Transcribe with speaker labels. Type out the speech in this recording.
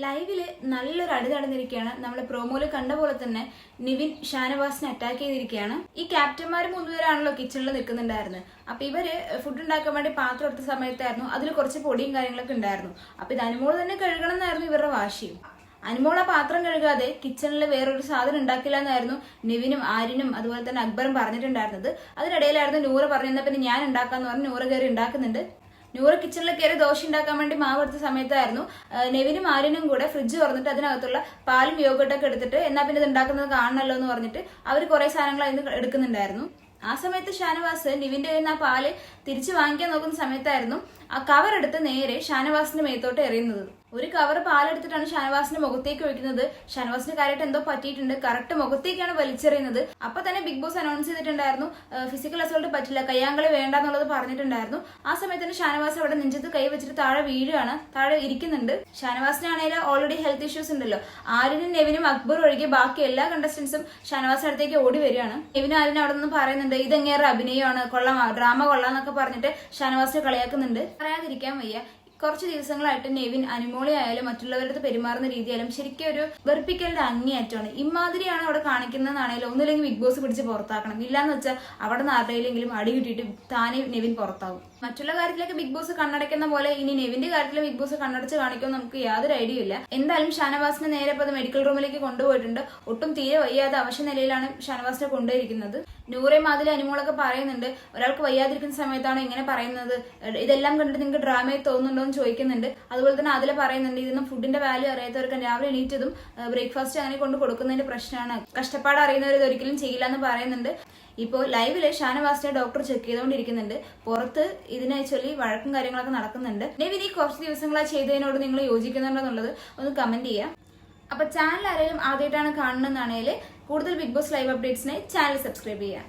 Speaker 1: ലൈവില് നല്ലൊരു അടി നടന്നിരിക്കുകയാണ്. നമ്മൾ പ്രോമോയില് കണ്ട പോലെ തന്നെ നിവിൻ ഷാനവാസിനെ അറ്റാക്ക് ചെയ്തിരിക്കുകയാണ്. ഈ ക്യാപ്റ്റന്മാർ മൂന്നുപേരാണല്ലോ കിച്ചണിൽ നിൽക്കുന്നുണ്ടായിരുന്നത്. അപ്പൊ ഇവര് ഫുഡ് ഉണ്ടാക്കാൻ വേണ്ടി പാത്രം എടുത്ത സമയത്തായിരുന്നു അതിൽ കുറച്ച് പൊടിയും കാര്യങ്ങളൊക്കെ ഉണ്ടായിരുന്നു. അപ്പൊ ഇത് അനുമോള് തന്നെ കഴുകണം എന്നായിരുന്നു ഇവരുടെ വാശിയും. അനുമോള പാത്രം കഴുകാതെ കിച്ചണിൽ വേറൊരു സാധനം ഉണ്ടാക്കില്ല എന്നായിരുന്നു നിവിനും ആര്യനും അതുപോലെ തന്നെ അക്ബറും പറഞ്ഞിട്ടുണ്ടായിരുന്നത്. അതിനിടയിലായിരുന്നു നൂറ് പറഞ്ഞിരുന്ന പിന്നെ ഞാൻ ഉണ്ടാക്കാന്ന് പറഞ്ഞ് നൂറ് കയറി ഉണ്ടാക്കുന്നുണ്ട്. നൂറ് കിച്ചണിൽ കയറി ദോശ ഉണ്ടാക്കാൻ വേണ്ടി മാവ് എടുത്ത സമയത്തായിരുന്നു നെവിനും ആര്യനും കൂടെ ഫ്രിഡ്ജ് തുറന്നിട്ട് അതിനകത്തുള്ള പാലും യോഗട്ടൊക്കെ എടുത്തിട്ട് എന്നാ പിന്നെ ഇത് ഉണ്ടാക്കുന്നത് കാണണല്ലോ എന്ന് പറഞ്ഞിട്ട് അവർ കുറെ സാധനങ്ങൾ അതിന് എടുക്കുന്നുണ്ടായിരുന്നു. ആ സമയത്ത് ഷാനവാസ് നിവിന്റെ കയ്യിൽ നിന്ന് ആ പാല് തിരിച്ചു വാങ്ങിക്കാൻ നോക്കുന്ന സമയത്തായിരുന്നു ആ കവർ എടുത്ത് നേരെ ഷാനവാസിന്റെ മേത്തോട്ട് എറിയുന്നത്. ഒരു കവർ പാലെടുത്തിട്ടാണ് ഷാനവാസിന്റെ മുഖത്തേക്ക് ഒഴിക്കുന്നത്. ഷാനവാസിന്റെ കാര്യമായിട്ട് എന്തോ പറ്റിയിട്ടുണ്ട്, കറക്റ്റ് മുഖത്തേക്കാണ് വലിച്ചെറിയുന്നത്. അപ്പൊ തന്നെ ബിഗ് ബോസ് അനൗൺസ് ചെയ്തിട്ടുണ്ടായിരുന്നു ഫിസിക്കൽ അസോൾട്ട് പറ്റില്ല, കയ്യാങ്കളി വേണ്ട എന്നുള്ളത് പറഞ്ഞിട്ടുണ്ടായിരുന്നു. ആ സമയത്ത് തന്നെ ഷാനവാസ് അവിടെ നെഞ്ചത്ത് കൈ വെച്ചിട്ട് താഴെ വീഴുകയാണ്, താഴെ ഇരിക്കുന്നുണ്ട്. ഷാനവാസിനാണെങ്കിൽ ഓൾറെഡി ഹെൽത്ത് ഇഷ്യൂസ് ഉണ്ടല്ലോ. ആര്യനും നെവിനും അക്ബറും ഒഴികെ ബാക്കി എല്ലാ കണ്ടസ്റ്റൻസും ഷാനവാസിന്റെ അടുത്തേക്ക് ഓടി വരികയാണ്. നെവിനും ആര്യനും അവിടെ നിന്ന് പറയുന്നുണ്ട് ഇതെങ്ങേറെ അഭിനയമാണ്, കൊള്ളാം, ഡ്രാമ കൊള്ളാന്നൊക്കെ പറഞ്ഞിട്ട് ഷാനവാസിനെ കളിയാക്കുന്നുണ്ട്. പറയാതിരിക്കാൻ വയ്യ, കുറച്ച് ദിവസങ്ങളായിട്ട് നെവിൻ അനുമോളി ആയാലും മറ്റുള്ളവരുടെ പെരുമാറുന്ന രീതിയായാലും ശരിക്കും ഒരു വെറുപ്പിക്കലിന്റെ അങ്ങേയറ്റമാണ്. ഇമാതിരിയാണ് അവിടെ കാണിക്കുന്നതാണെങ്കിലും ഒന്നുമില്ലെങ്കിൽ ബിഗ് ബോസ് പിടിച്ച് പുറത്താക്കണം. ഇല്ലാന്ന് വെച്ചാൽ അവിടെ നിന്ന് ആരുടെയിലെങ്കിലും അടി കിട്ടിയിട്ട് താനെ നെവിൻ പുറത്താവും. മറ്റുള്ള കാര്യത്തിലൊക്കെ ബിഗ് ബോസ് കണ്ണടയ്ക്കുന്ന പോലെ ഇനി നെവിന്റെ കാര്യത്തിൽ ബിഗ് ബോസ് കണ്ണടച്ച് കാണിക്കുമെന്ന് നമുക്ക് യാതൊരു ഐഡിയ ഇല്ല. എന്തായാലും ഷാനവാസിനെ നേരെ അത് മെഡിക്കൽ റൂമിലേക്ക് കൊണ്ടുപോയിട്ടുണ്ട്. ഒട്ടും തീരെ വയ്യാതെ അവശ നിലയിലാണ് ഷാനവാസിനെ കൊണ്ടുപോയിരിക്കുന്നത്. നൂറേം അതിൽ അനുമോളൊക്കെ പറയുന്നുണ്ട് ഒരാൾക്ക് വയ്യാതിരിക്കുന്ന സമയത്താണ് ഇങ്ങനെ പറയുന്നത്, ഇതെല്ലാം കണ്ടിട്ട് നിങ്ങൾക്ക് ഡ്രാമയിൽ തോന്നുന്നുണ്ടോ എന്ന് ചോദിക്കുന്നുണ്ട്. അതുപോലെ തന്നെ അതിൽ പറയുന്നുണ്ട് ഇതൊന്നും ഫുഡിന്റെ വാല്യൂ അറിയാത്തവർക്ക് രാവിലെ എണീറ്റതും ബ്രേക്ക്ഫാസ്റ്റ് അങ്ങനെ കൊണ്ട് കൊടുക്കുന്നതിന്റെ പ്രശ്നമാണ്, കഷ്ടപ്പാട് അറിയുന്നവർ ഇത് ഒരിക്കലും ചെയ്യില്ല എന്ന് പറയുന്നുണ്ട്. ഇപ്പോൾ ലൈവില് ഷാനവാസിനെ ഡോക്ടർ ചെക്ക് ചെയ്തുകൊണ്ടിരിക്കുന്നുണ്ട്. പുറത്ത് ഇതിനെ ചൊല്ലി വഴക്കും കാര്യങ്ങളൊക്കെ നടക്കുന്നുണ്ട്. നെവിൻ ഈ കുറച്ച് ദിവസങ്ങളായി ചെയ്തതിനോട് നിങ്ങൾ യോജിക്കുന്നുണ്ടോ എന്നുള്ളത് ഒന്ന് കമന്റ് ചെയ്യാം. അപ്പൊ ചാനൽ ആരെങ്കിലും ആദ്യമായിട്ടാണ് കാണുന്നതെന്നാണെങ്കിൽ കൂടുതൽ ബിഗ് ബോസ് ലൈവ് അപ്ഡേറ്റ്സിനായി ചാനൽ സബ്സ്ക്രൈബ് ചെയ്യാം.